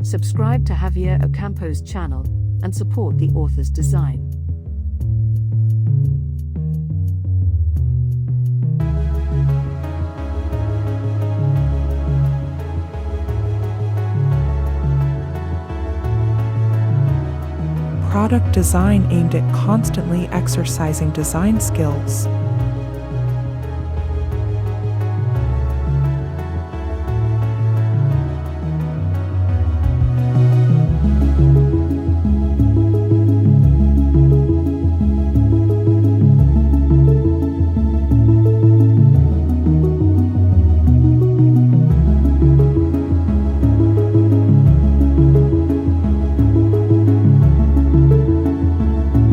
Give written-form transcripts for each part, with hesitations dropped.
Subscribe to Javier Ocampo's channel and support the author's design. Product design aimed at constantly exercising design skills.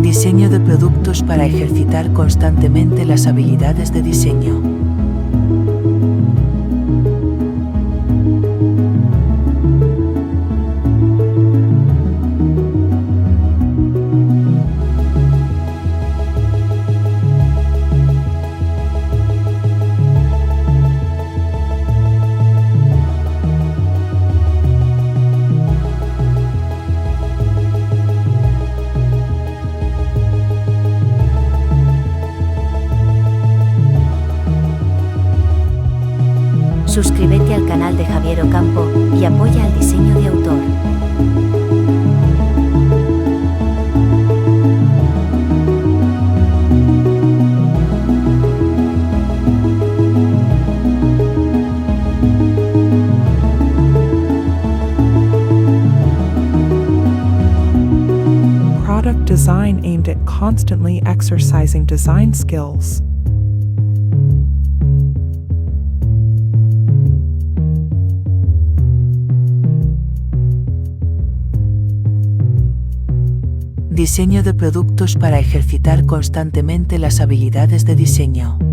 Diseño de productos para ejercitar constantemente las habilidades de diseño. Suscríbete al canal de Javier Ocampo y apoya al diseño de autor. Product design aimed at constantly exercising design skills. Diseño de productos para ejercitar constantemente las habilidades de diseño.